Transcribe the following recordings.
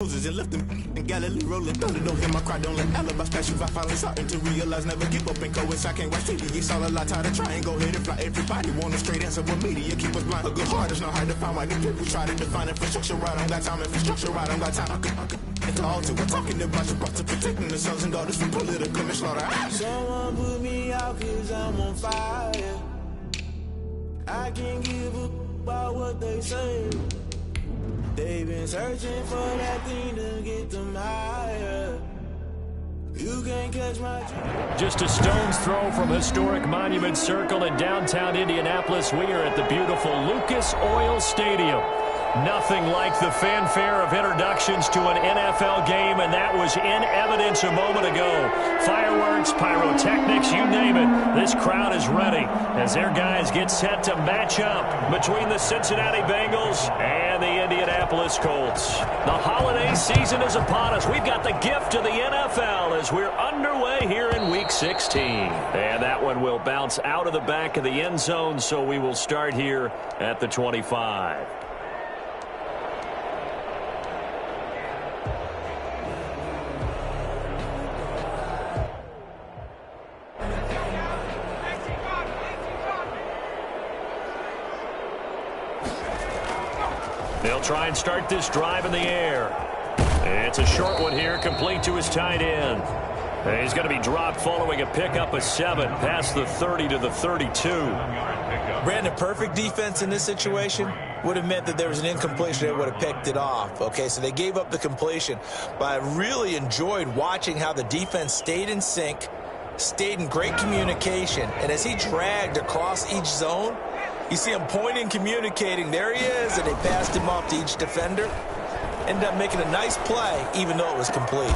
And left them in Galilee rolling thunder. Don't hear my cry, don't let alibis pass you. I finally starting to realize never give up and coast. I can't watch TV. It's all a lot. Tired of trying. Go ahead and fly. Everybody want a straight answer with media. Keep us blind. A good heart is not hard to find. Why these people try to define infrastructure right? I don't got time. Infrastructure right? I don't got time. I could all to. We're talking about you, about to protecting the sons and daughters from political and slaughter. Someone put me out 'cause I'm on fire. I can't give a about what they say. They've been searching for that thing to get them higher. You can't catch my... Just a stone's throw from historic Monument Circle in downtown Indianapolis. We are at the beautiful Lucas Oil Stadium. Nothing like the fanfare of introductions to an NFL game, and that was in evidence a moment ago. Fireworks, pyrotechnics, you name it. This crowd is ready as their guys get set to match up between the Cincinnati Bengals and the Indianapolis Colts. The holiday season is upon us. We've got the gift of the NFL as we're underway here in Week 16. And that one will bounce out of the back of the end zone, so we will start here at the 25. They'll try and start this drive in the air. It's a short one here, complete to his tight end. He's going to be dropped following a pickup of 7 past the 30 to the 32. Brandon, perfect defense in this situation would have meant that there was an incompletion that would have picked it off. Okay, so they gave up the completion, but I really enjoyed watching how the defense stayed in sync, stayed in great communication, and as he dragged across each zone, you see him pointing, communicating. There he is, and they passed him off to each defender. Ended up making a nice play, even though it was complete.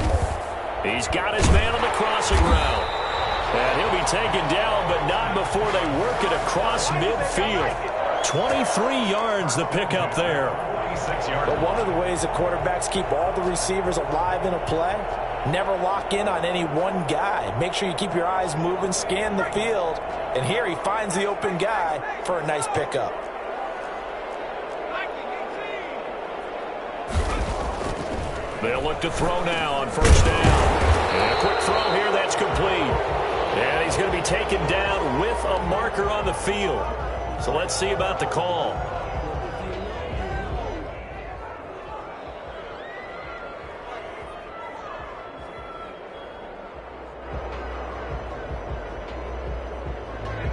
He's got his man on the crossing route. And he'll be taken down, but not before they work it across midfield. 23 yards the pickup there. But one of the ways the quarterbacks keep all the receivers alive in a play, never lock in on any one guy. Make sure you keep your eyes moving, scan the field. And here he finds the open guy for a nice pickup. They'll look to throw now on first down. And a quick throw here, that's complete. And he's going to be taken down with a marker on the field. So let's see about the call.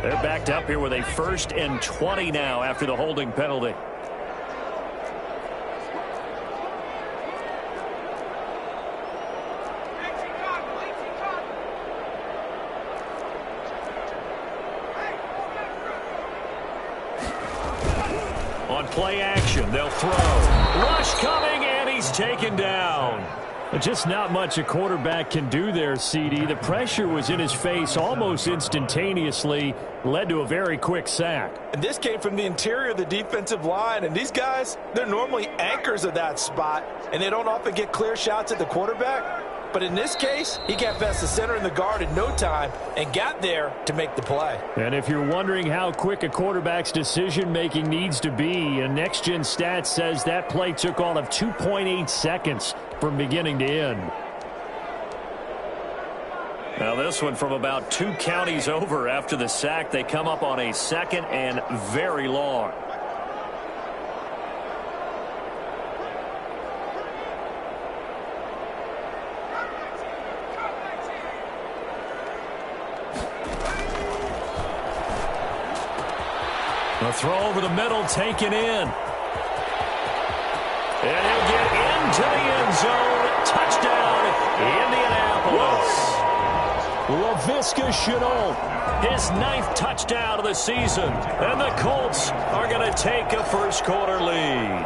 They're backed up here with a 1st and 20 now after the holding penalty. On play action, they'll throw. Rush coming, and he's taken down. Just not much a quarterback can do there, CD. The pressure was in his face almost instantaneously, led to a very quick sack. And this came from the interior of the defensive line, and these guys, they're normally anchors of that spot, and they don't often get clear shots at the quarterback. But in this case, he got past the center and the guard in no time and got there to make the play. And if you're wondering how quick a quarterback's decision-making needs to be, a next-gen stat says that play took all of 2.8 seconds from beginning to end. Now this one from about 2 counties over after the sack. They come up on a 2nd and very long. The throw over the middle taken in. And he'll get into the end zone. Touchdown, Indianapolis. Laviska Shenault, his 9th touchdown of the season. And the Colts are going to take a first-quarter lead.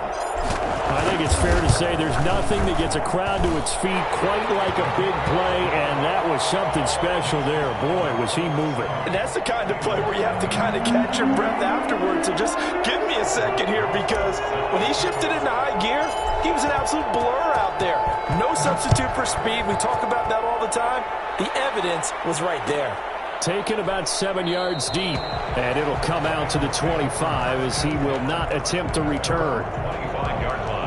I think it's fair to say there's nothing that gets a crowd to its feet quite like a big play, and that was something special there. Boy, was he moving. And that's the kind of play where you have to kind of catch your breath afterwards. So just give me a second here, because when he shifted into high gear, he was an absolute blur out there. No substitute for speed. We talk about that all the time. The evidence was right there. Taken about 7 yards deep, and it'll come out to the 25 as he will not attempt to return. 25-yard line.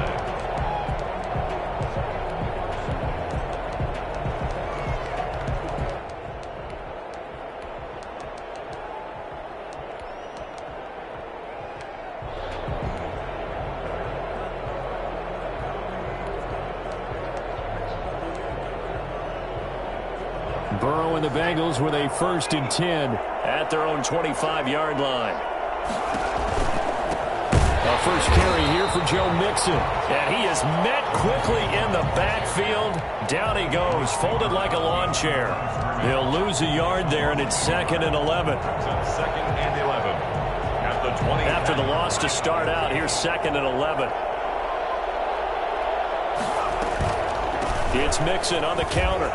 Burrow and the Bengals with a 1st and 10 at their own 25-yard line. A first carry here for Joe Mixon. And he is met quickly in the backfield. Down he goes, folded like a lawn chair. He'll lose a yard there, and it's 2nd and 11. 2nd and 11. At the 20. After the loss to start out, here's 2nd and 11. It's Mixon on the counter.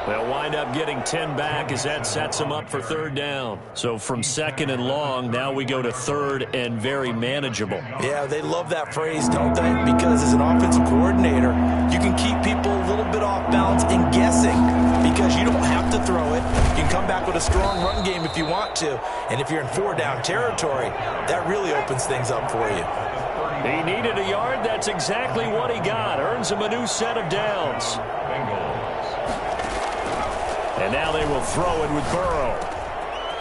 They'll wind up getting 10 back as that sets them up for 3rd down. So from 2nd and long, now we go to 3rd and very manageable. Yeah, they love that phrase, don't they? Because as an offensive coordinator, you can keep people a little bit off balance and guessing because you don't have to throw it. You can come back with a strong run game if you want to. And if you're in 4-down territory, that really opens things up for you. He needed a yard. That's exactly what he got. Earns him a new set of downs. And now they will throw it with Burrow.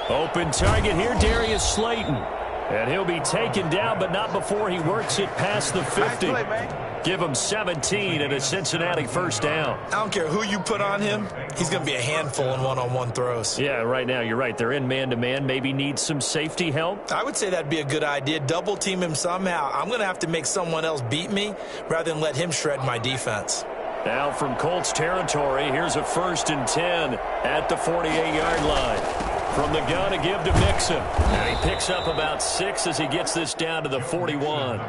Open target here, Darius Slayton. And he'll be taken down, but not before he works it past the 50. Nice play, Give him 17 and a Cincinnati 1st down. I don't care who you put on him. He's going to be a handful in one-on-one throws. Yeah, right now you're right. They're in man-to-man. Maybe need some safety help. I would say that'd be a good idea. Double team him somehow. I'm going to have to make someone else beat me rather than let him shred my defense. Now from Colts territory, here's a 1st and 10 at the 48-yard line. From the gun to give to Mixon. And he picks up about 6 as he gets this down to the 41.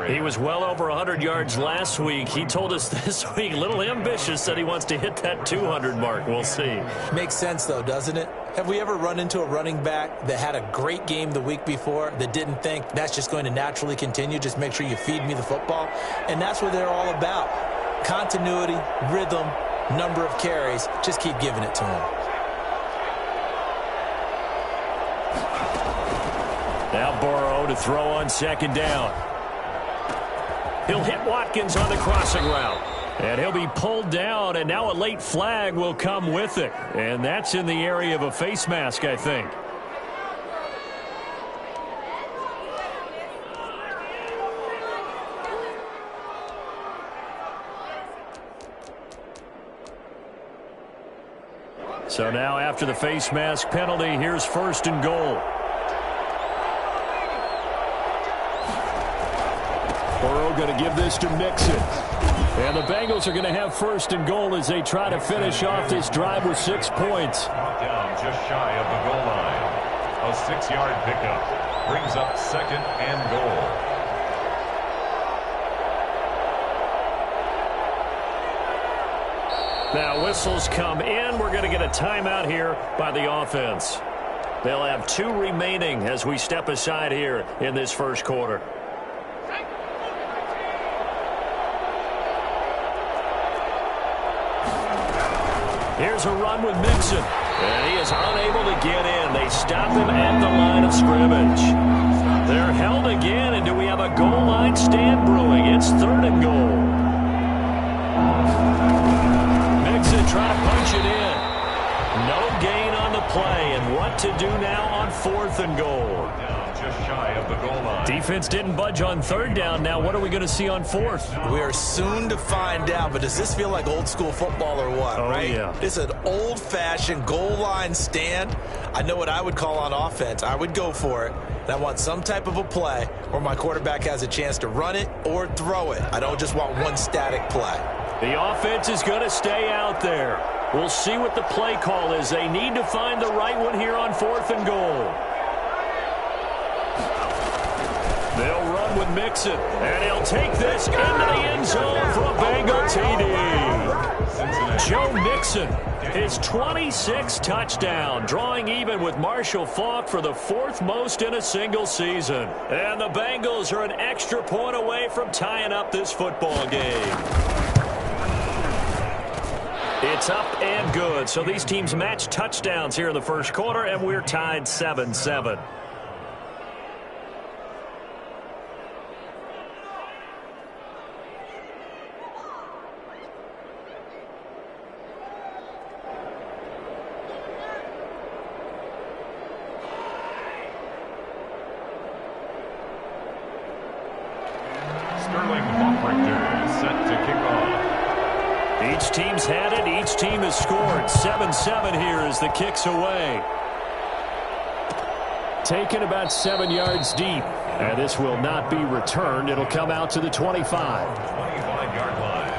He was well over 100 yards last week. He told us this week, a little ambitious, that he wants to hit that 200 mark. We'll see. Makes sense, though, doesn't it? Have we ever run into a running back that had a great game the week before that didn't think that's just going to naturally continue? Just make sure you feed me the football. And that's what they're all about. Continuity, rhythm, number of carries. Just keep giving it to him. Now Burrow to throw on 2nd down. He'll hit Watkins on the crossing route. And he'll be pulled down, and now a late flag will come with it. And that's in the area of a face mask, I think. So now after the face mask penalty, here's 1st and goal. Burrow going to give this to Mixon. And the Bengals are going to have 1st and goal as they try to finish off this drive with 6 points. Down just shy of the goal line. A 6-yard pickup brings up 2nd and goal. Now whistles come in. We're going to get a timeout here by the offense. They'll have 2 remaining as we step aside here in this 1st quarter. Here's a run with Mixon. And he is unable to get in. They stop him at the line of scrimmage. They're held again, and do we have a goal line stand brewing? It's 3rd and goal. Mixon trying to punch it in. No gain on the play, and what to do now on 4th and goal? Just shy of the goal line. Defense didn't budge on 3rd down. Now what are we going to see on 4th? We are soon to find out, but does this feel like old school football or what, right? Yeah. It's an old-fashioned goal line stand. I know what I would call on offense. I would go for it. And I want some type of a play where my quarterback has a chance to run it or throw it. I don't just want one static play. The offense is going to stay out there. We'll see what the play call is. They need to find the right one here on 4th and goal. They'll run with Mixon, and he'll take this into the end zone for a Bengal TD. Joe Mixon, his 26th touchdown, drawing even with Marshall Faulk for the 4th most in a single season. And the Bengals are an extra point away from tying up this football game. It's up and good. So these teams match touchdowns here in the 1st quarter, and we're tied 7-7. Each team's had it. Each team has scored. 7-7 here as the kick's away. Taken about 7 yards deep. And this will not be returned. It'll come out to the 25. 25-yard line.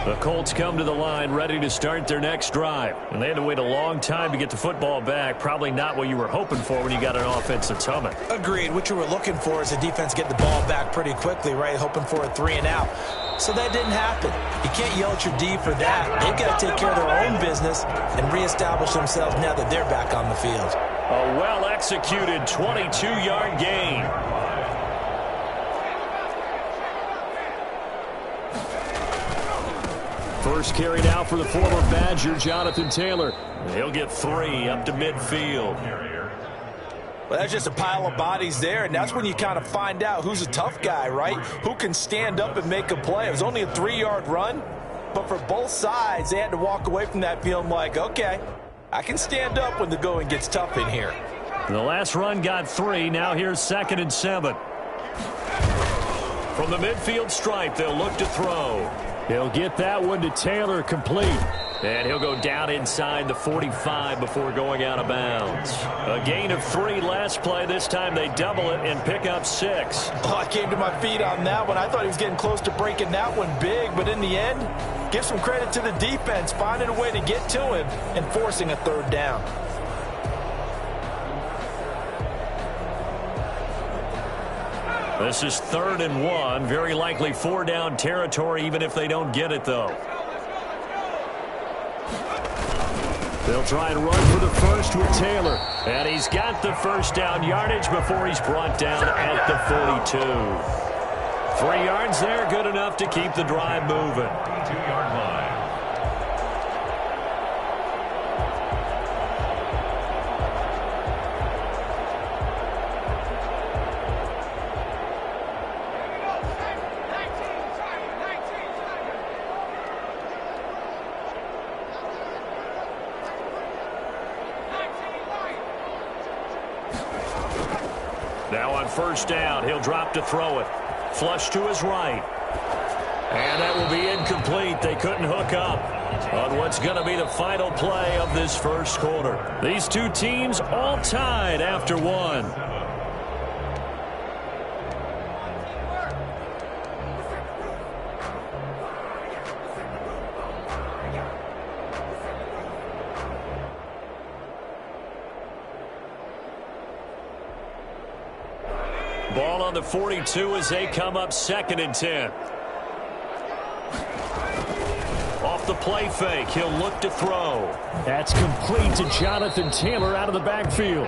The Colts come to the line ready to start their next drive. And they had to wait a long time to get the football back. Probably not what you were hoping for when you got an offense that's humming. Agreed. What you were looking for is the defense get the ball back pretty quickly, right? Hoping for a 3-and-out. So that didn't happen. You can't yell at your D for that. They've got to take care of their own business and reestablish themselves now that they're back on the field. A well-executed 22-yard gain. First carry now for the former Badger, Jonathan Taylor. He'll get 3 up to midfield. Well, that's just a pile of bodies there, and that's when you kind of find out who's a tough guy, right? Who can stand up and make a play. It was only a 3-yard run, but for both sides, they had to walk away from that feeling like, okay, I can stand up when the going gets tough in here. The last run got 3. Now here's 2nd and 7. From the midfield stripe, they'll look to throw. He'll get that one to Taylor complete. And he'll go down inside the 45 before going out of bounds. A gain of 3 last play. This time they double it and pick up 6. Oh, I came to my feet on that one. I thought he was getting close to breaking that one big. But in the end, give some credit to the defense, finding a way to get to him and forcing a 3rd down. This is 3rd and 1. Very likely 4-down territory, even if they don't get it, though. They'll try and run for the first with Taylor. And he's got the first down yardage before he's brought down at the 42. 3 yards there, good enough to keep the drive moving. 2-yard line. Now on first down, he'll drop to throw it. Flush to his right. And that will be incomplete. They couldn't hook up on what's going to be the final play of this first quarter. These two teams all tied after 1. Ball on the 42 as they come up 2nd and 10. Off the play fake, he'll look to throw. That's complete to Jonathan Taylor out of the backfield.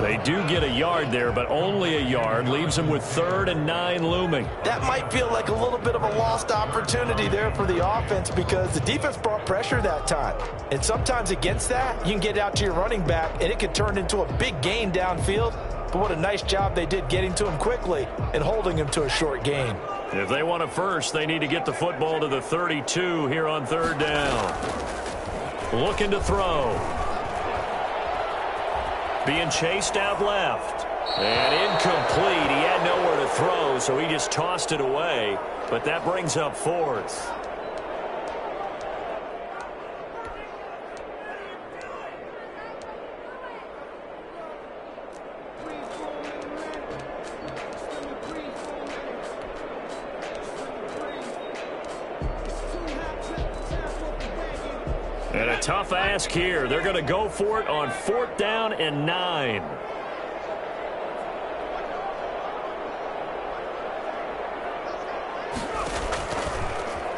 They do get a yard there, but only a yard. Leaves them with 3rd and 9 looming. That might feel like a little bit of a lost opportunity there for the offense because the defense brought pressure that time. And sometimes against that, you can get out to your running back, and it could turn into a big gain downfield. But what a nice job they did getting to him quickly and holding him to a short gain. If they want a first, they need to get the football to the 32 here on 3rd down. Looking to throw. Being chased out left. And incomplete. He had nowhere to throw, so he just tossed it away. But that brings up 4th. And a tough ask here. They're going to go for it on 4th down and 9.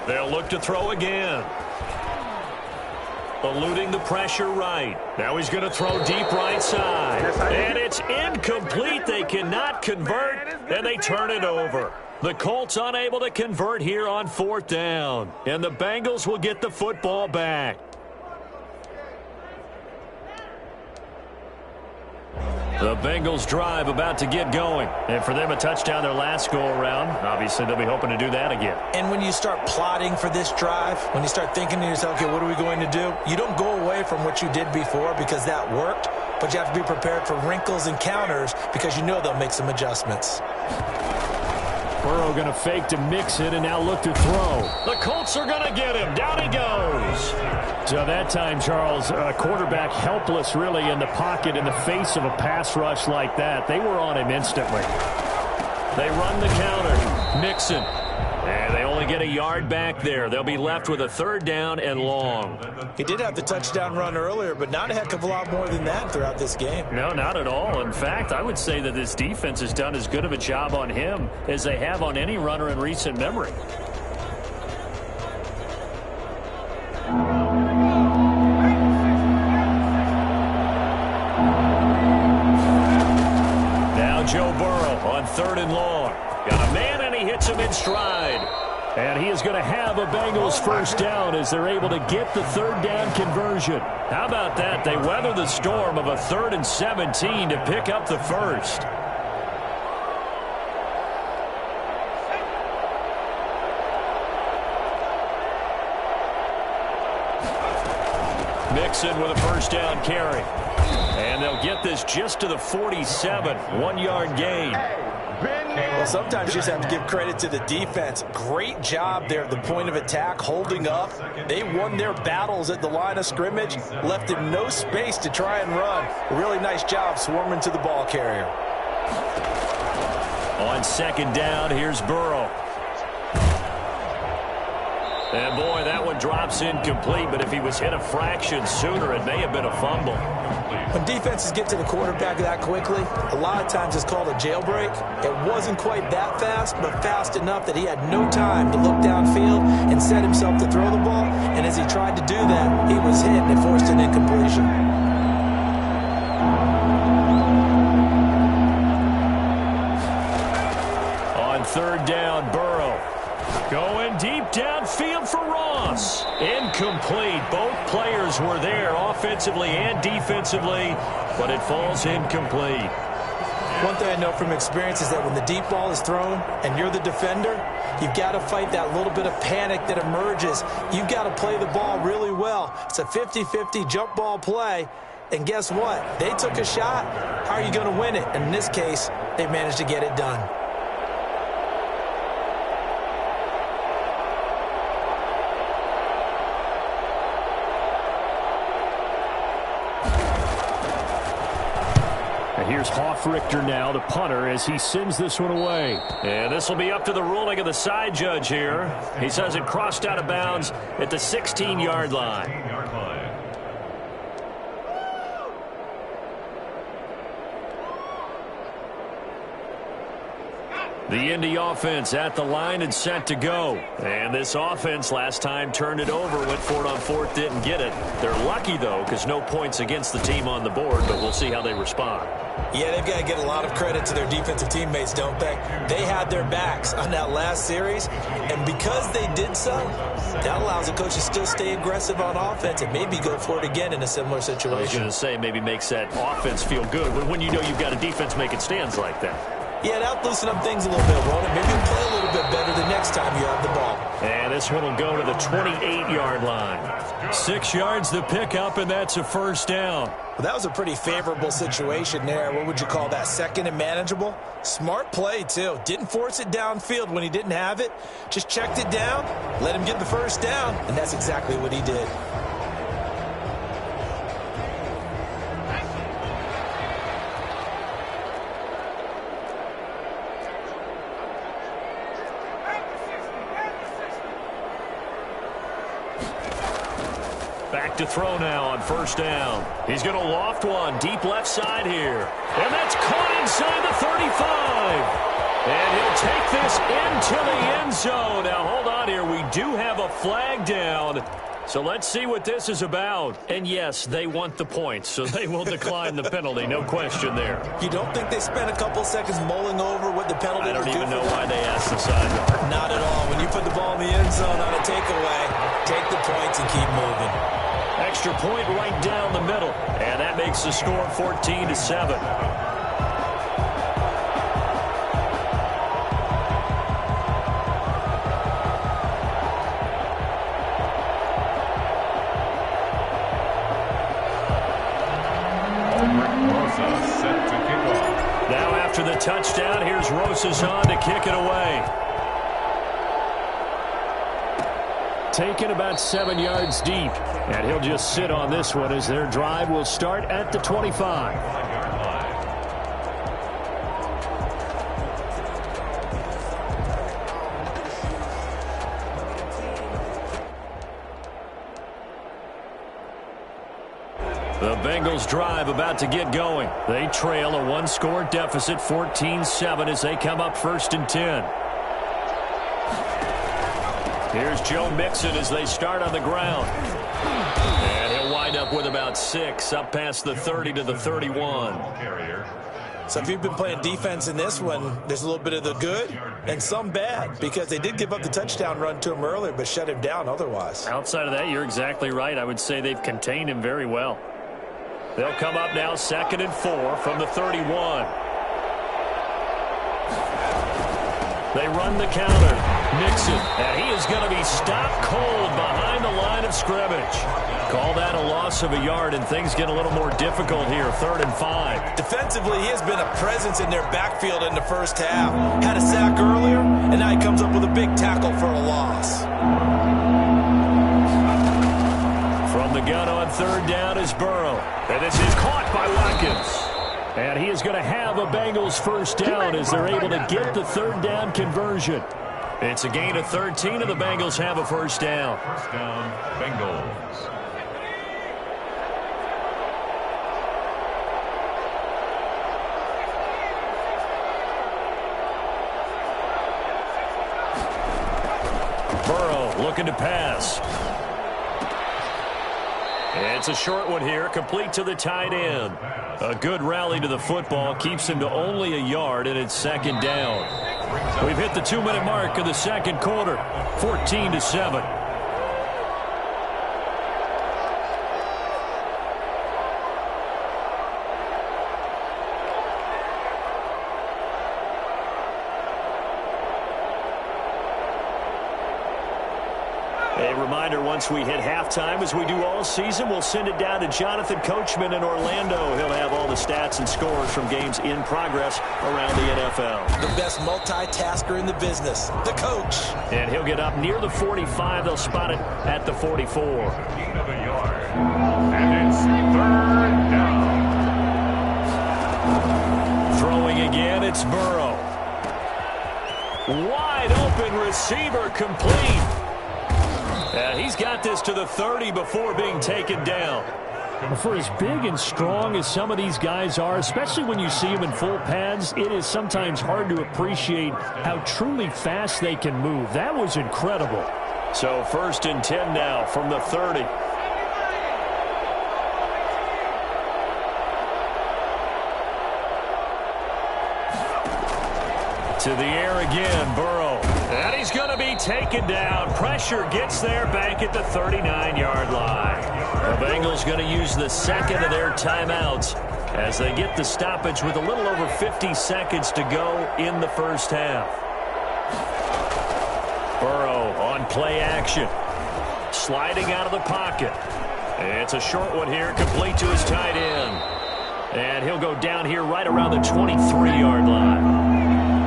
They'll look to throw again. Eluding the pressure right. Now he's going to throw deep right side. And it's incomplete. They cannot convert, and they turn it over. The Colts unable to convert here on 4th down. And the Bengals will get the football back. The Bengals drive about to get going. And for them, a touchdown their last go-around. Obviously, they'll be hoping to do that again. And when you start plotting for this drive, when you start thinking to yourself, okay, what are we going to do? You don't go away from what you did before because that worked, but you have to be prepared for wrinkles and counters because you know they'll make some adjustments. Burrow going to fake to mix it and now look to throw. The Colts are going to get him. Down he goes. So that time, Charles, quarterback helpless really in the pocket in the face of a pass rush like that. They were on him instantly. They run the counter. Mixon. And they only get a yard back there. They'll be left with a third down and long. He did have the touchdown run earlier, but not a heck of a lot more than that throughout this game. No, not at all. In fact, I would say that this defense has done as good of a job on him as they have on any runner in recent memory. Now Joe Burrow on 3rd and long. Got a man, and he hits him in stride. And he is going to have a Bengals first down as they're able to get the third down conversion. How about that? They weather the storm of a 3rd and 17 to pick up the first. Mixon with a first down carry. And they'll get this just to the 47, 1-yard gain. Well, sometimes you just have to give credit to the defense. Great job there at the point of attack, holding up. They won their battles at the line of scrimmage, left him no space to try and run. A really nice job swarming to the ball carrier. On 2nd down, here's Burrow. And boy, that one drops incomplete, but if he was hit a fraction sooner, it may have been a fumble. When defenses get to the quarterback that quickly, a lot of times it's called a jailbreak. It wasn't quite that fast, but fast enough that he had no time to look downfield and set himself to throw the ball. And as he tried to do that, he was hit and it forced an incompletion. On 3rd down, Burrow. Going deep downfield for Ross. Incomplete. Both players were there offensively and defensively, but it falls incomplete. One thing I know from experience is that when the deep ball is thrown and you're the defender, you've got to fight that little bit of panic that emerges. You've got to play the ball really well. It's a 50-50 jump ball play. And guess what? They took a shot. How are you going to win it? And in this case, they managed to get it done. Here's Hoffrichter now, the punter, as he sends this one away. And this will be up to the ruling of the side judge here. He says it crossed out of bounds at the 16-yard line. The Indy offense at the line and set to go. And this offense last time turned it over, went for it on 4th, didn't get it. They're lucky, though, because no points against the team on the board, but we'll see how they respond. Yeah, they've got to get a lot of credit to their defensive teammates, don't they? They had their backs on that last series, and because they did so, that allows the coach to still stay aggressive on offense and maybe go for it again in a similar situation. I was going to say, maybe makes that offense feel good when you know you've got a defense making stands like that. Yeah, that'll loosen up things a little bit, won't it? Maybe you'll play a little bit better the next time you have the ball. And this one will go to the 28-yard line. 6 yards to pick up, and that's a first down. Well, that was a pretty favorable situation there. What would you call that? 2nd and manageable? Smart play, too. Didn't force it downfield when he didn't have it. Just checked it down, let him get the first down, and that's exactly what he did. Back to throw now on first down. He's going to loft one deep left side here. And that's caught inside the 35. And he'll take this into the end zone. Now, hold on here. We do have a flag down. So let's see what this is about. And, yes, they want the points, so they will decline the penalty. No question there. You don't think they spent a couple seconds mulling over what the penalty would do? I don't even know why they asked the sideline. Not at all. When you put the ball in the end zone on a takeaway, take the points and keep moving. Extra point right down the middle. And that makes the score 14-7. After the touchdown, here's Rosas to kick it away. Taken about 7 yards deep. And he'll just sit on this one as their drive will start at the 25. The Bengals drive about to get going. They trail a one-score deficit, 14-7, as they come up 1st and 10. Here's Joe Mixon as they start on the ground. And he'll wind up with about 6, up past the 30 to the 31. So if you've been playing defense in this one, there's a little bit of the good and some bad, because they did give up the touchdown run to him earlier, but shut him down otherwise. Outside of that, you're exactly right. I would say they've contained him very well. They'll come up now 2nd and 4 from the 31. They run the counter. Mixon, and he is going to be stopped cold behind the line of scrimmage. Call that a loss of a yard, and things get a little more difficult here, 3rd and 5. Defensively, he has been a presence in their backfield in the first half. Had a sack earlier, and now he comes up with a big tackle for a loss. From the gun on 3rd down is Burrow. And this is caught by Watkins. And he is going to have a Bengals 1st down as they're able to get the 3rd down conversion. It's a gain of 13, and the Bengals have a 1st down. 1st down, Bengals. Burrow looking to pass. It's a short one here, complete to the tight end. A good rally to the football keeps him to only a yard, and it's 2nd down. We've hit the 2-minute mark of the 2nd quarter, 14-7. A reminder, once we hit halftime, as we do all season, we'll send it down to Jonathan Coachman in Orlando. He'll have all the stats and scores from games in progress around the NFL. The best multitasker in the business, the coach. And he'll get up near the 45. They'll spot it at the 44. Gain of a yard. And it's 3rd down. Throwing again, it's Burrow. Wide open receiver, complete. And he's got this to the 30 before being taken down. For as big and strong as some of these guys are, especially when you see them in full pads, it is sometimes hard to appreciate how truly fast they can move. That was incredible. So 1st and 10 now from the 30. To the air again, Burrow. And he's going to be taken down. Pressure gets there back at the 39-yard line. The Bengals going to use the 2nd of their timeouts as they get the stoppage with a little over 50 seconds to go in the 1st half. Burrow on play action. Sliding out of the pocket. It's a short one here, complete to his tight end. And he'll go down here right around the 23-yard line.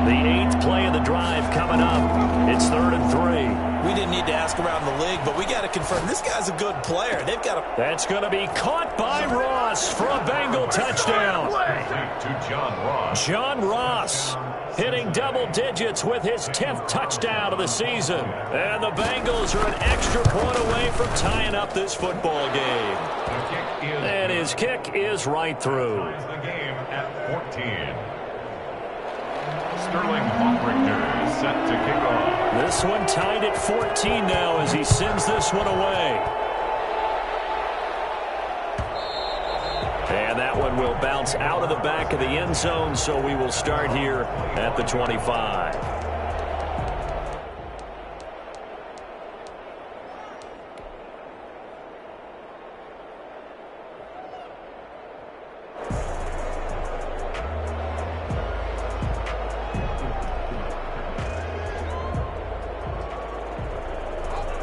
The 8th play of the drive coming up. It's 3rd and 3. We didn't need to ask around the league, but we got to confirm this guy's a good player. They've got a... That's going to be caught by Ross for a Bengal touchdown. To John Ross. John Ross hitting double digits with his 10th touchdown of the season. And the Bengals are an extra point away from tying up this football game. And his kick is right through. The game at 14. Sterling Hawkrichter is set to kick off. This one tied at 14 now as he sends this one away. And that one will bounce out of the back of the end zone, so we will start here at the 25.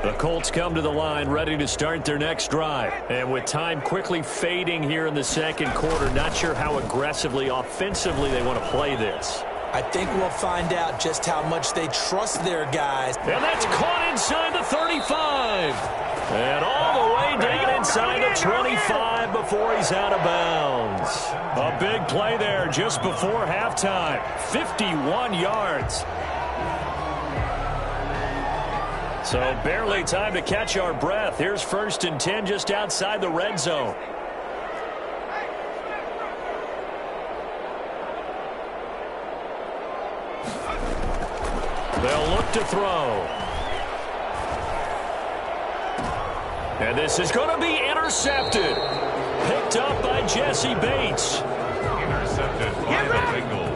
The Colts come to the line ready to start their next drive. And with time quickly fading here in the second quarter, not sure how aggressively, offensively they want to play this. I think we'll find out just how much they trust their guys. And that's caught inside the 35. And all the way down inside the 25 before he's out of bounds. A big play there just before halftime. 51 yards. So barely time to catch our breath. Here's 1st and 10 just outside the red zone. They'll look to throw. And this is going to be intercepted. Picked up by Jesse Bates. Intercepted by the Bengals.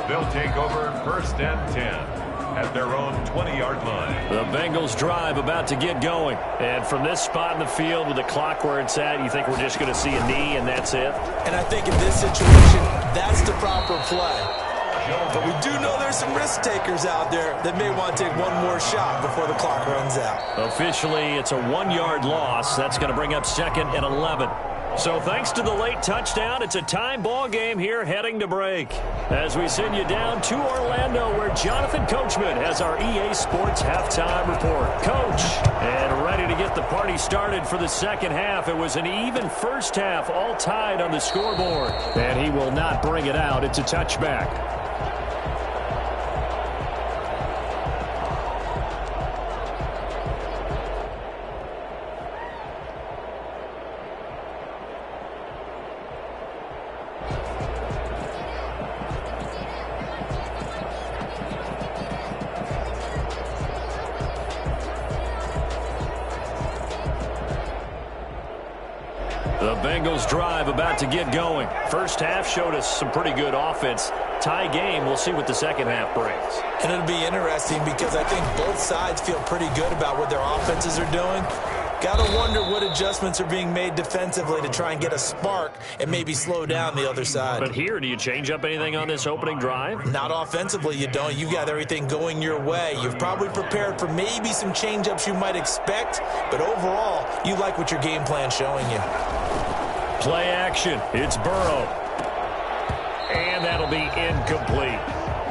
They'll take over 1st and 10 at their own 20-yard line. The Bengals drive about to get going. And from this spot in the field with the clock where it's at, you think we're just going to see a knee and that's it? And I think in this situation, that's the proper play. But we do know there's some risk takers out there that may want to take one more shot before the clock runs out. Officially, it's a 1-yard loss. That's going to bring up 2nd and 11. So thanks to the late touchdown, it's a time ball game here heading to break. As we send you down to Orlando where Jonathan Coachman has our EA Sports halftime report. Coach, and ready to get the party started for the second half. It was an even first half, all tied on the scoreboard. And he will not bring it out. It's a touchback. The Bengals drive about to get going. First half showed us some pretty good offense. Tie game, we'll see what the second half brings. And it'll be interesting because I think both sides feel pretty good about what their offenses are doing. Got to wonder what adjustments are being made defensively to try and get a spark and maybe slow down the other side. But here, do you change up anything on this opening drive? Not offensively, you don't. You've got everything going your way. You've probably prepared for maybe some change-ups you might expect, but overall, you like what your game plan's showing you. Play action. It's Burrow. And that'll be incomplete.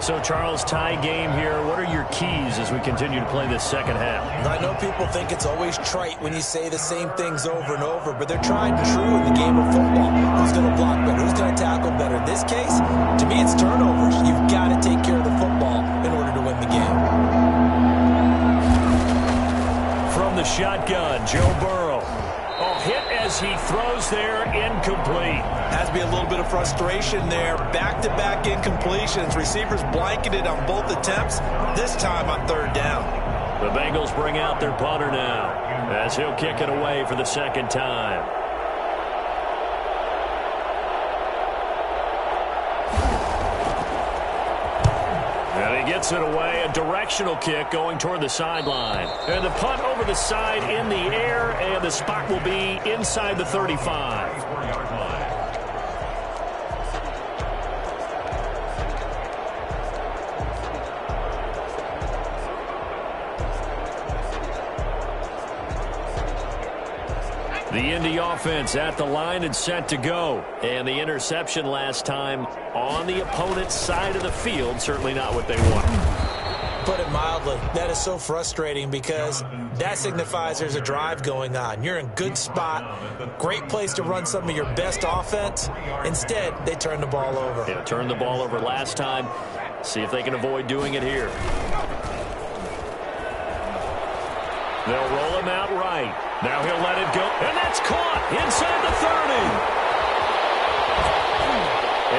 So, Charles, tie game here. What are your keys as we continue to play this second half? I know people think it's always trite when you say the same things over and over, but they're tried and true in the game of football. Who's going to block better? Who's going to tackle better? In this case, to me, it's turnovers. You've got to take care of the football in order to win the game. From the shotgun, Joe Burrow. Oh, hit as he throws there, incomplete. Has to be a little bit of frustration there. Back-to-back incompletions. Receivers blanketed on both attempts, this time on third down. The Bengals bring out their punter now as he'll kick it away for the second time. And he gets it away, a directional kick going toward the sideline. And the punt over the side in the air, and the spot will be inside the 35. The Indy offense at the line and set to go. And the interception last time on the opponent's side of the field, certainly not what they want. Put it mildly, that is so frustrating because that signifies there's a drive going on. You're in good spot, great place to run some of your best offense. Instead, they turn the ball over. Yeah, turned the ball over last time. See if they can avoid doing it here. They'll roll him out right. Now he'll let it go, and that's caught inside the 30.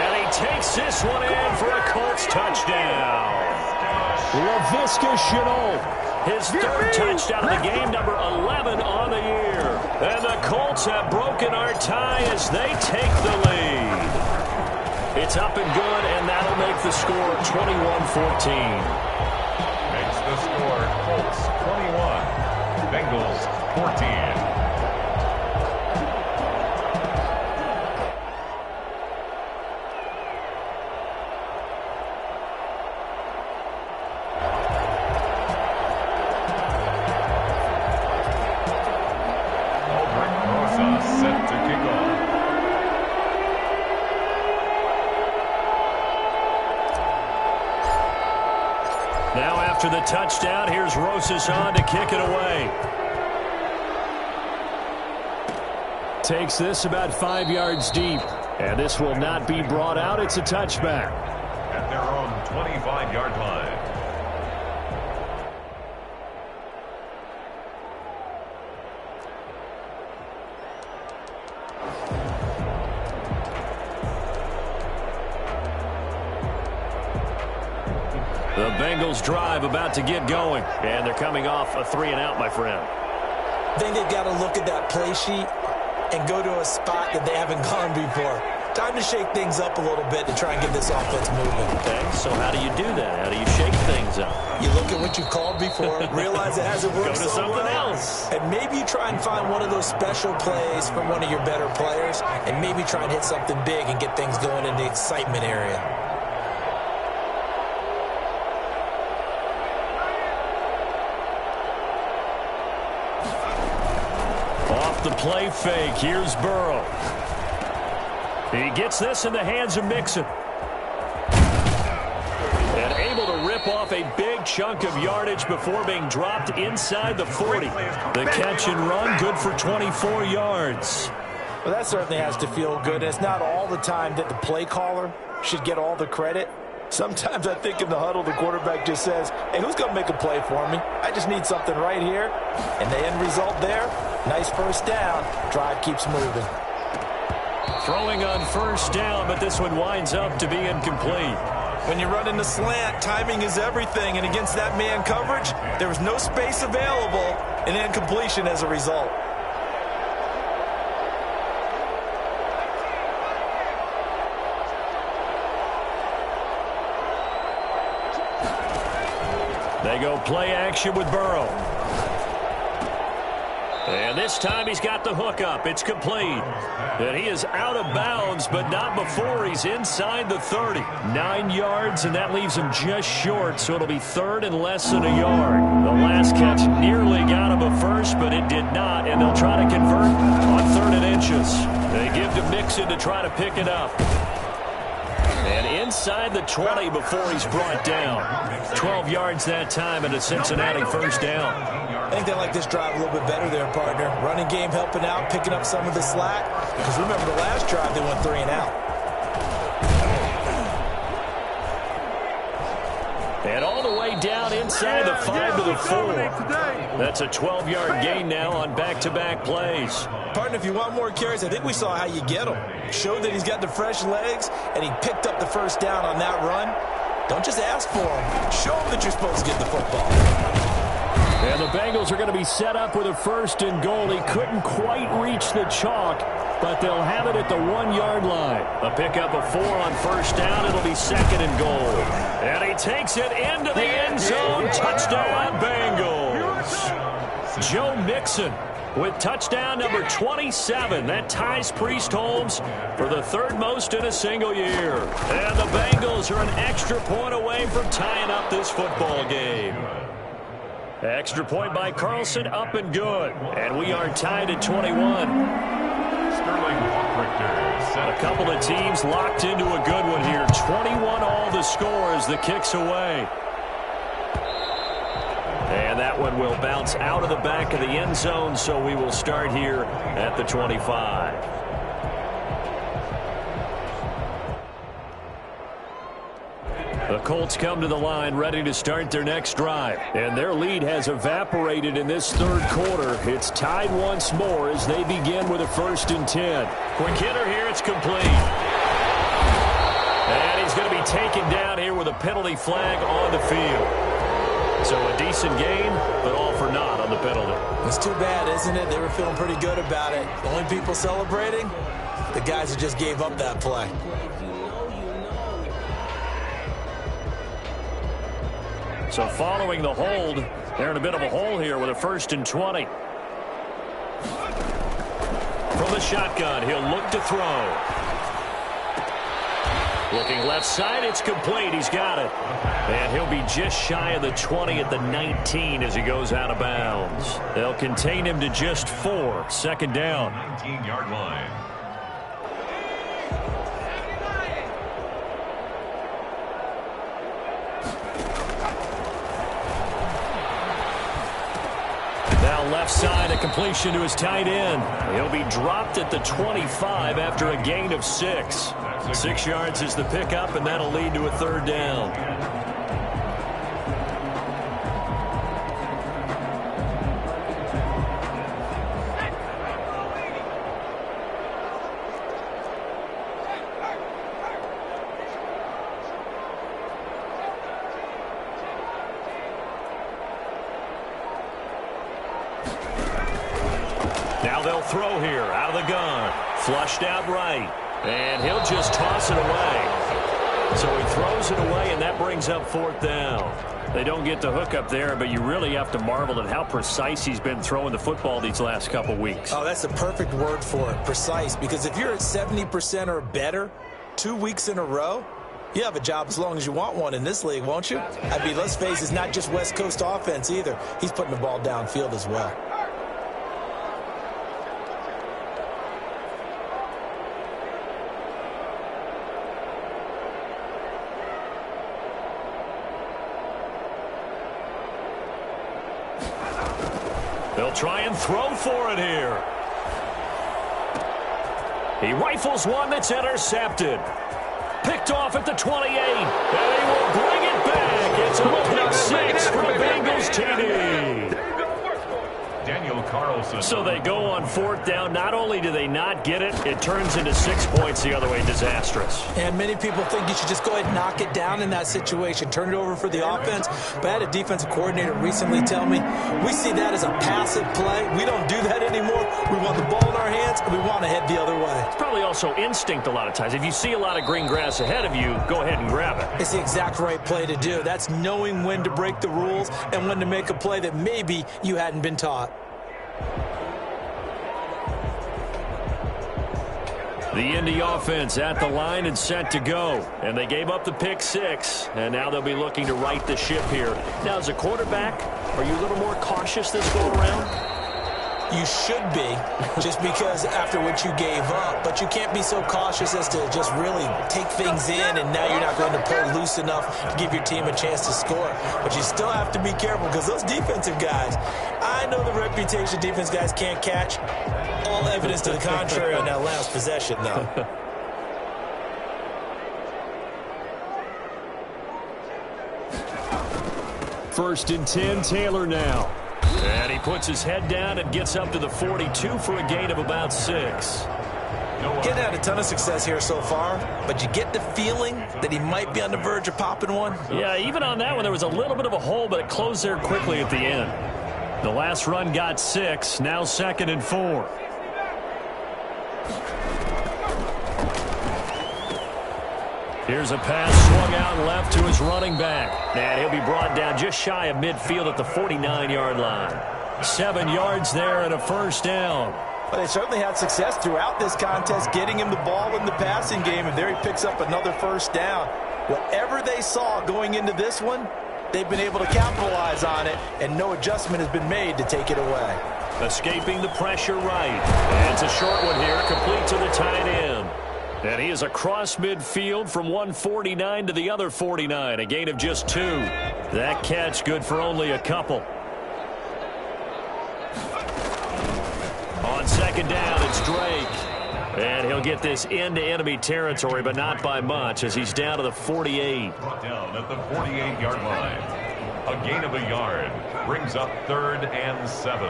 And he takes this one in for a Colts touchdown. Laviska Shenault His third touchdown of the game, number 11 on the year. And the Colts have broken our tie as they take the lead. It's up and good, and that'll make the score 21-14. Makes the score Colts 21, Bengals 14. Set to kick off. Now after the touchdown, here's Rosas on to kick it away. Takes this about 5 yards deep. And this will not be brought out. It's a touchback. At their own 25-yard line. The Bengals drive about to get going. And they're coming off a 3-and-out, my friend. I think they've got to look at that play sheet and go to a spot that they haven't gone before. Time to shake things up a little bit to try and get this offense moving. Okay, so how do you do that? How do you shake things up? You look at what you've called before, realize it hasn't worked Go to something else. And maybe you try and find one of those special plays from one of your better players, and maybe try and hit something big and get things going in the excitement area. The play fake. Here's Burrow. He gets this in the hands of Mixon. And able to rip off a big chunk of yardage before being dropped inside the 40. The catch and run, good for 24 yards. Well, that certainly has to feel good. It's not all the time that the play caller should get all the credit. Sometimes I think in the huddle, the quarterback just says, hey, who's going to make a play for me? I just need something right here. And the end result there, nice first down. Drive keeps moving. Throwing on first down, but this one winds up to be incomplete. When you're running the slant, timing is everything. And against that man coverage, there was no space available, and incompletion as a result. They go play action with Burrow. And this time he's got the hook up. It's complete. And he is out of bounds, but not before he's inside the 30. 9 yards, and that leaves him just short, so it'll be third and less than a yard. The last catch nearly got him a first, but it did not, and they'll try to convert on 3rd and inches. They give to Mixon to try to pick it up. And inside the 20 before he's brought down. 12 yards that time and a Cincinnati first down. I think they like this drive a little bit better there, partner. Running game helping out, picking up some of the slack. Because remember the last drive, they went 3 and out. And all the way down inside the 5 to the 4. That's a 12-yard gain now on back-to-back plays. Partner, if you want more carries, I think we saw how you get them. Showed that he's got the fresh legs, and he picked up the first down on that run. Don't just ask for him. Show him that you're supposed to get the football. And the Bengals are going to be set up with a 1st and goal. He couldn't quite reach the chalk, but they'll have it at the 1-yard line. A pickup of 4 on first down. It'll be 2nd and goal. And he takes it into the end zone. Touchdown, Bengals. Joe Mixon with touchdown number 27. That ties Priest Holmes for the 3rd most in a single year. And the Bengals are an extra point away from tying up this football game. Extra point by Carlson, up and good. And we are tied at 21. Sterling Richter set. A couple of teams locked into a good one here. 21 all the score as the kick's away. And that one will bounce out of the back of the end zone, so we will start here at the 25. The Colts come to the line ready to start their next drive. And their lead has evaporated in this 3rd quarter. It's tied once more as they begin with a 1st and 10. Quick hitter here, it's complete. And he's going to be taken down here with a penalty flag on the field. So a decent game, but all for naught on the penalty. It's too bad, isn't it? They were feeling pretty good about it. The only people celebrating, the guys who just gave up that play. So following the hold, they're in a bit of a hole here with a 1st and 20. From the shotgun, he'll look to throw. Looking left side, it's complete. He's got it. And he'll be just shy of the 20 at the 19 as he goes out of bounds. They'll contain him to just 4. 2nd down. 19-yard line. Now left side, a completion to his tight end. He'll be dropped at the 25 after a gain of 6. 6 yards is the pickup, and that'll lead to a 3rd down. Now they'll throw here out of the gun. Flushed out right. And he'll just toss it away. So he throws it away, and that brings up 4th down. They don't get the hook up there, but you really have to marvel at how precise he's been throwing the football these last couple weeks. Oh, that's the perfect word for it, precise. Because if you're at 70% or better 2 weeks in a row, you have a job as long as you want one in this league, won't you? I mean, let's face it, it's not just West Coast offense either. He's putting the ball downfield as well. They'll try and throw for it here. He rifles one that's intercepted. Picked off at the 28. And he will bring it back. It's a pick six for Bengals TD. So they go on 4th down. Not only do they not get it, it turns into 6 points the other way. Disastrous. And many people think you should just go ahead and knock it down in that situation. Turn it over for the offense. But I had a defensive coordinator recently tell me, we see that as a passive play. We don't do that anymore. We want the ball in our hands, and we want to head the other way. It's probably also instinct a lot of times. If you see a lot of green grass ahead of you, go ahead and grab it. It's the exact right play to do. That's knowing when to break the rules and when to make a play that maybe you hadn't been taught. The Indy offense at the line and set to go. And they gave up the pick 6. And now they'll be looking to right the ship here. Now, as a quarterback, are you a little more cautious this go around? You should be, just because after what you gave up. But you can't be so cautious as to just really take things in, and now you're not going to pull loose enough to give your team a chance to score. But you still have to be careful, because those defensive guys, I know the reputation defense guys can't catch. All evidence to the contrary on that last possession, though. First and 10, Taylor now. And he puts his head down and gets up to the 42 for a gain of about 6. Getting had a ton of success here so far, but you get the feeling that he might be on the verge of popping one. Yeah, even on that one, there was a little bit of a hole, but it closed there quickly at the end. The last run got 6, now 2nd and 4. Here's a pass swung out left to his running back. And he'll be brought down just shy of midfield at the 49-yard line. 7 yards there and a 1st down. Well, they certainly had success throughout this contest, getting him the ball in the passing game, and there he picks up another 1st down. Whatever they saw going into this one, they've been able to capitalize on it, and no adjustment has been made to take it away. Escaping the pressure right. And it's a short one here, complete to the tight end. And he is across midfield from 149 to the other 49, a gain of just 2. That catch good for only a couple. On 2nd down, it's Drake. And he'll get this into enemy territory, but not by much, as he's down to the 48. Brought down at the 48-yard line. A gain of a yard brings up 3rd and 7.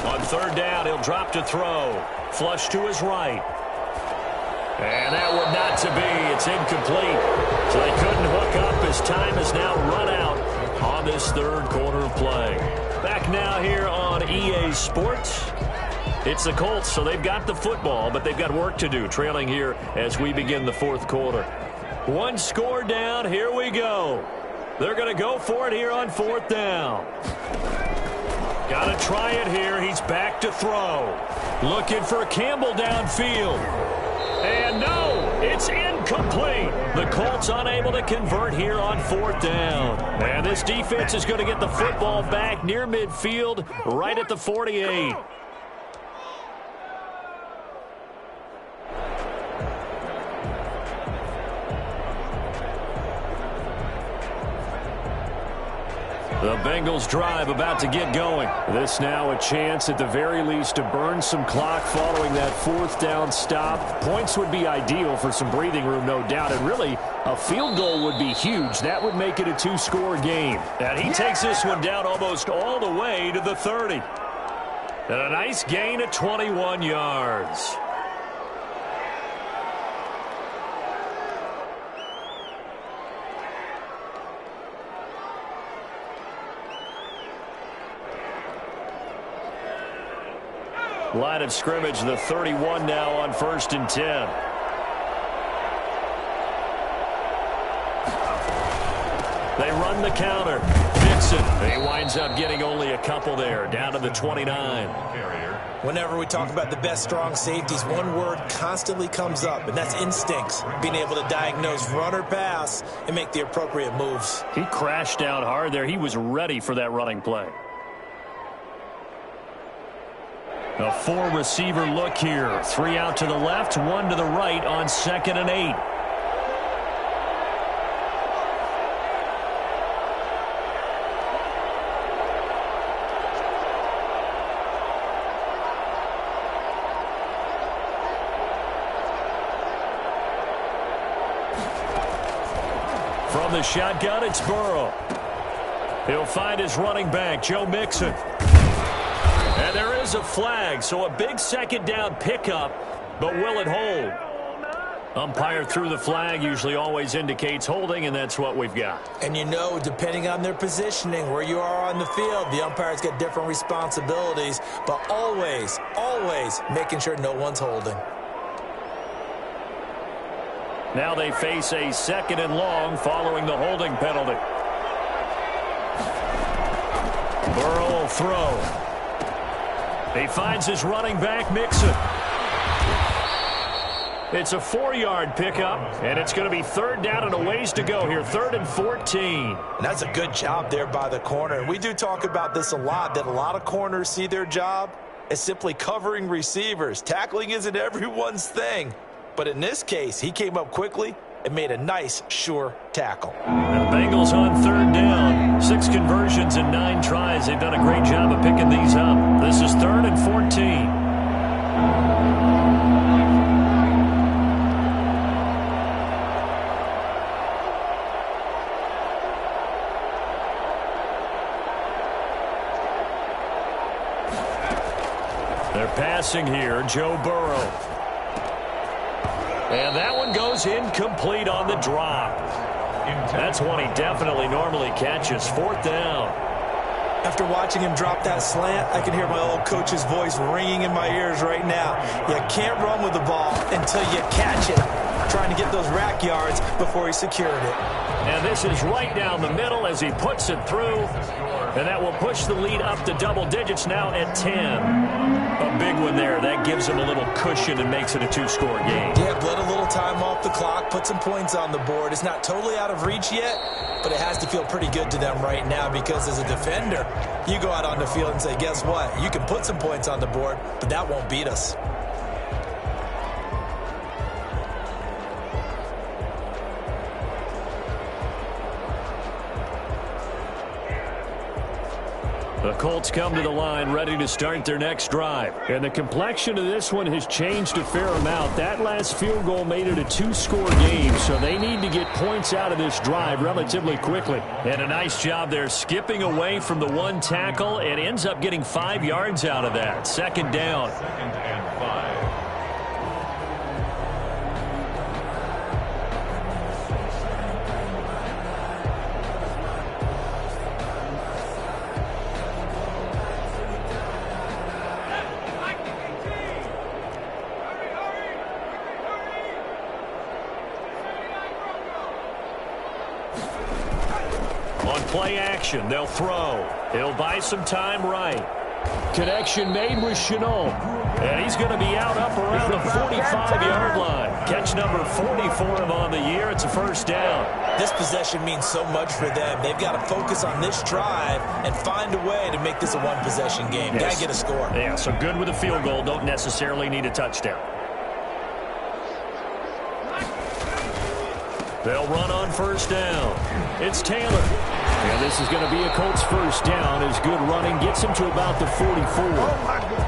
On 3rd down, he'll drop to throw. Flush to his right. And that one not to be. It's incomplete. So they couldn't hook up. His time is now run out. third quarter of play. Back now here on EA Sports. It's the Colts, so they've got the football, but they've got work to do, trailing here as we begin the fourth quarter. One score down. Here we go. They're going to go for it here on fourth down. Got to try it here. He's back to throw. Looking for Campbell downfield. And no, it's incomplete. The Colts unable to convert here on fourth down. And this defense is going to get the football back near midfield, right at the 48. The Bengals drive about to get going. This now a chance at the very least to burn some clock following that fourth down stop. Points would be ideal for some breathing room, no doubt. And really, a field goal would be huge. That would make it a two-score game. And he takes this one down almost all the way to the 30. And a nice gain of 21 yards. Line of scrimmage, the 31 now on 1st and 10. They run the counter. Dixon, he winds up getting only a couple there, down to the 29. Whenever we talk about the best strong safeties, one word constantly comes up, and that's instincts. Being able to diagnose run or pass and make the appropriate moves. He crashed down hard there. He was ready for that running play. A four-receiver look here. 3 out to the left, 1 to the right on 2nd and 8. From the shotgun, it's Burrow. He'll find his running back, Joe Mixon. And there is a flag, so a big second down pickup, but will it hold? Umpire threw the flag, usually always indicates holding, and that's what we've got. And you know, depending on their positioning, where you are on the field, the umpire's got different responsibilities, but always, always making sure no one's holding. Now they face a 2nd and long following the holding penalty. Burrow will throw. He finds his running back, Mixon. It's a 4-yard pickup, and it's going to be 3rd down and a ways to go here, 3rd and 14. And that's a good job there by the corner. And we do talk about this a lot, that a lot of corners see their job as simply covering receivers. Tackling isn't everyone's thing. But in this case, he came up quickly and made a nice, sure tackle. And the Bengals on 3rd down. 6 conversions in 9 tries. They've done a great job of picking these up. This is 3rd and 14. They're passing here, Joe Burrow. And that one goes incomplete on the drop. That's one he definitely normally catches. 4th down. After watching him drop that slant, I can hear my old coach's voice ringing in my ears right now. You can't run with the ball until you catch it. Trying to get those rack yards before he secured it. And this is right down the middle as he puts it through. And that will push the lead up to double digits now at 10. A big one there. That gives him a little cushion and makes it a 2-score game. Yeah, bled a little time off the clock, put some points on the board. It's not totally out of reach yet, but it has to feel pretty good to them right now because as a defender, you go out on the field and say, guess what? You can put some points on the board, but that won't beat us. The Colts come to the line ready to start their next drive. And the complexion of this one has changed a fair amount. That last field goal made it a 2-score game, so they need to get points out of this drive relatively quickly. And a nice job there skipping away from the one tackle and ends up getting 5 yards out of that. 2nd down. 2nd and 5. Play action. They'll throw. He'll buy some time right. Connection made with Chenault. And he's going to be out up around the 45-yard line. Catch number 44 of him on the year. It's a first down. This possession means so much for them. They've got to focus on this drive and find a way to make this a one-possession game. Yes. Got to get a score. Yeah, so good with a field goal. Don't necessarily need a touchdown. They'll run on first down. It's Taylor. And this is going to be a Colts first down as good running gets him to about the 44.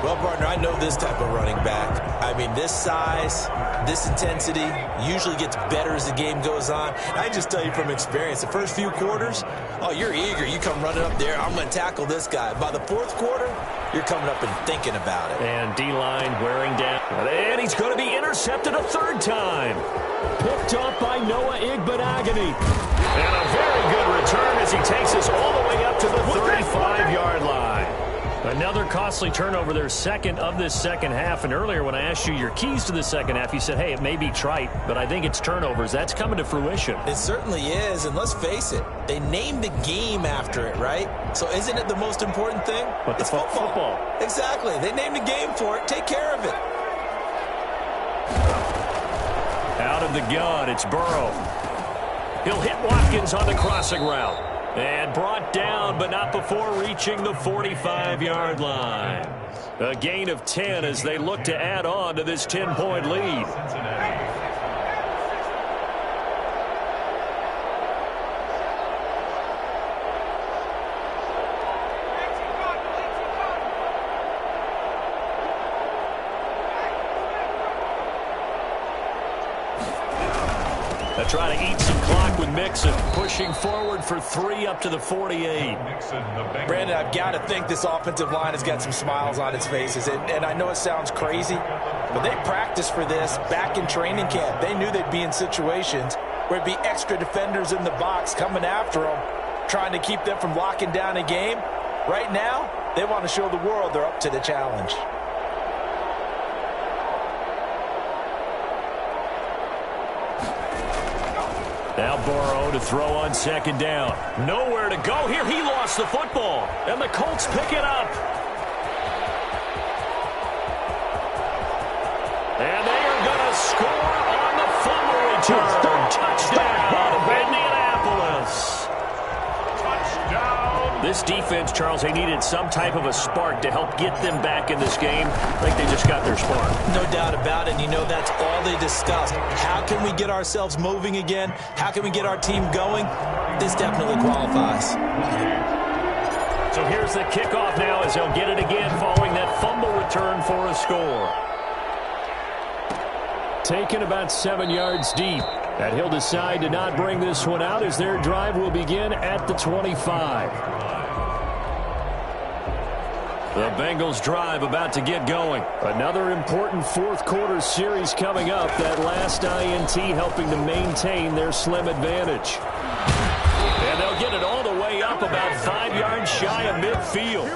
Well, partner, I know this type of running back. I mean, this size, this intensity usually gets better as the game goes on. And I just tell you from experience, the first few quarters, oh, you're eager. You come running up there, I'm going to tackle this guy. By the fourth quarter, you're coming up and thinking about it. And D-line wearing down. And he's going to be intercepted a third time. Picked off by Noah Igbenogany. And a very good return as he takes us all the way up to the 35-yard line. Another costly turnover, their second of this second half. And earlier when I asked you your keys to the second half, you said, hey, it may be trite, but I think it's turnovers. That's coming to fruition. It certainly is, and let's face it, they named the game after it, right? So isn't it the most important thing? But it's football. Exactly. They named the game for it. Take care of it. Out of the gun, it's Burrow. He'll hit Watkins on the crossing route. And brought down, but not before reaching the 45-yard line. A gain of 10 as they look to add on to this 10-point lead. Try to eat some clock with Mixon, pushing forward for 3 up to the 48. Brandon, I've got to think this offensive line has got some smiles on its faces. And I know it sounds crazy, but they practiced for this back in training camp. They knew they'd be in situations where it'd be extra defenders in the box coming after them, trying to keep them from locking down a game. Right now, they want to show the world they're up to the challenge. Now Burrow to throw on second down. Nowhere to go here. He lost the football. And the Colts pick it up. And they are going to score on the fumble return. Touchdown, Indianapolis. Touchdown. This defense, Charles, they needed some type of a spark to help get them back in this game. I think they just got their spark. No doubt about it. And you know, that's all they discussed. How can we get ourselves moving again? How can we get our team going? This definitely qualifies. So here's the kickoff now as they'll get it again following that fumble return for a score. Taken about 7 yards deep. And he'll decide to not bring this one out as their drive will begin at the 25. The Bengals drive about to get going. Another important fourth quarter series coming up. That last INT helping to maintain their slim advantage. And they'll get it all the way up about 5 yards shy of midfield.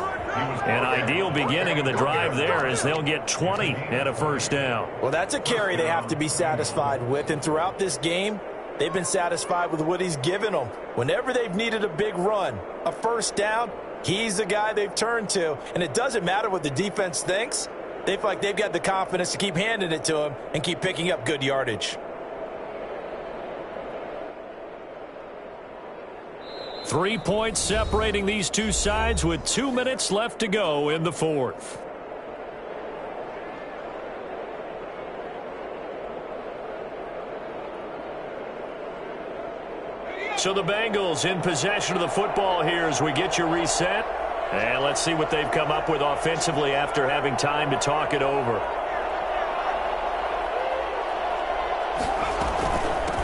An ideal beginning of the drive there as they'll get 20 and a first down. Well, that's a carry they have to be satisfied with. And throughout this game, they've been satisfied with what he's given them. Whenever they've needed a big run, a first down, he's the guy they've turned to. And it doesn't matter what the defense thinks. They feel like they've got the confidence to keep handing it to him and keep picking up good yardage. 3 points separating these two sides with 2 minutes left to go in the fourth. So the Bengals in possession of the football here as we get you reset. And let's see what they've come up with offensively after having time to talk it over.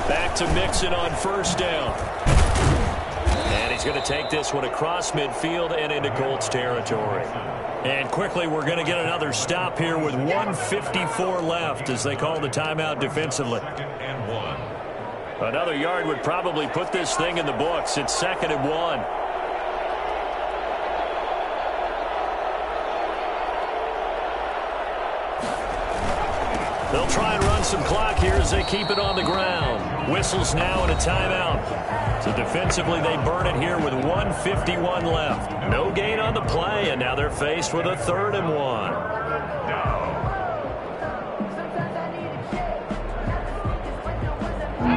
Back to Mixon on first down. And he's going to take this one across midfield and into Colts territory. And quickly, we're going to get another stop here with 1:54 left as they call the timeout defensively. Another yard would probably put this thing in the books. It's 2nd and 1. They'll try and run some clock here as they keep it on the ground. Whistles now and a timeout. So defensively, they burn it here with 1:51 left. No gain on the play, and now they're faced with a 3rd and 1.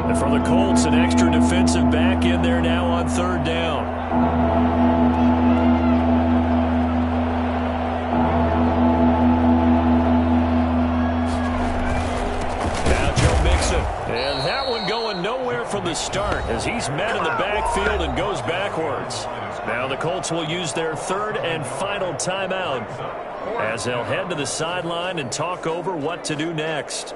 And for the Colts, an extra defensive back in there now on 3rd down. Now Joe Mixon. And that one going nowhere from the start as he's met in the backfield and goes backwards. Now the Colts will use their 3rd and final timeout as they'll head to the sideline and talk over what to do next.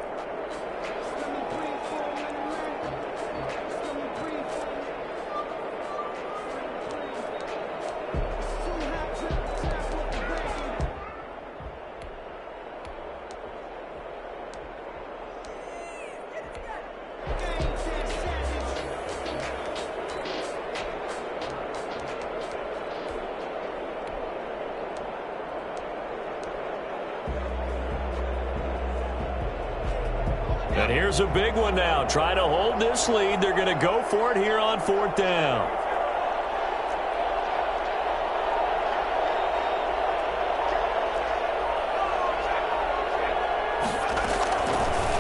And here's a big one now. Trying to hold this lead. They're going to go for it here on 4th down.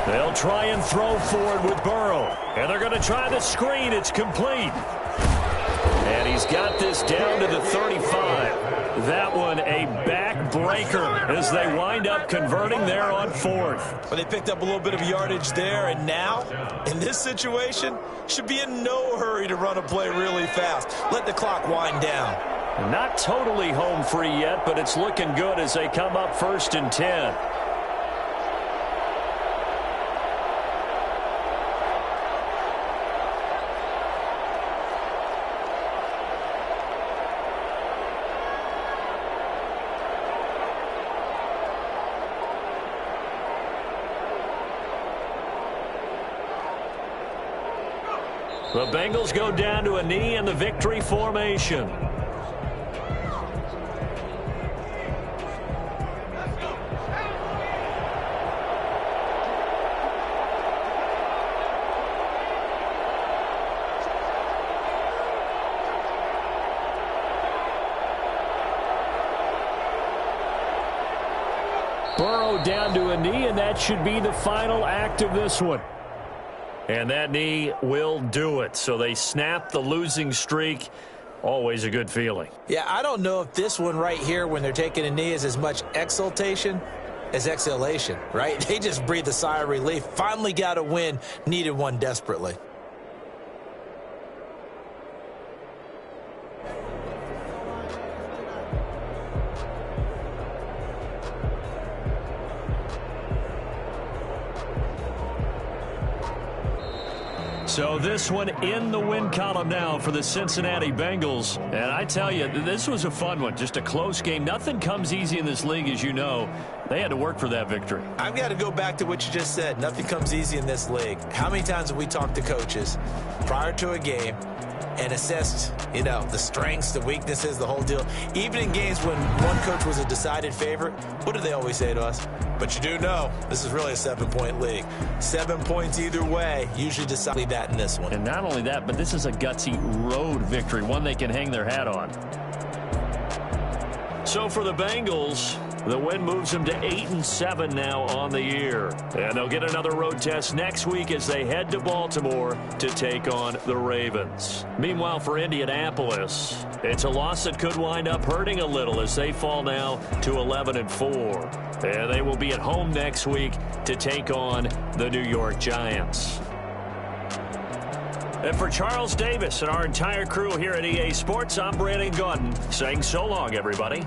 They'll try and throw forward with Burrow. And they're going to try the screen. It's complete. And he's got this down to the 35. That one a backbreaker as they wind up converting there on 4th. Well, they picked up a little bit of yardage there, and now, in this situation, should be in no hurry to run a play really fast. Let the clock wind down. Not totally home free yet, but it's looking good as they come up 1st and 10. The Bengals go down to a knee in the victory formation. Burrow down to a knee, and that should be the final act of this one. And that knee will do it. So they snap the losing streak. Always a good feeling. Yeah, I don't know if this one right here when they're taking a knee is as much exultation as exhalation, right? They just breathe a sigh of relief. Finally got a win. Needed one desperately. So this one in the win column now for the Cincinnati Bengals. And I tell you, this was a fun one. Just a close game. Nothing comes easy in this league, as you know. They had to work for that victory. I've got to go back to what you just said. Nothing comes easy in this league. How many times have we talked to coaches prior to a game and assessed, the strengths, the weaknesses, the whole deal? Even in games when one coach was a decided favorite, what do they always say to us? But you do know this is really a 7-point league. 7 points either way, usually decide that in this one. And not only that, but this is a gutsy road victory, one they can hang their hat on. So for the Bengals, the win moves them to 8-7 now on the year. And they'll get another road test next week as they head to Baltimore to take on the Ravens. Meanwhile, for Indianapolis, it's a loss that could wind up hurting a little as they fall now to 11-4. And they will be at home next week to take on the New York Giants. And for Charles Davis and our entire crew here at EA Sports, I'm Brandon Gaudin saying so long, everybody.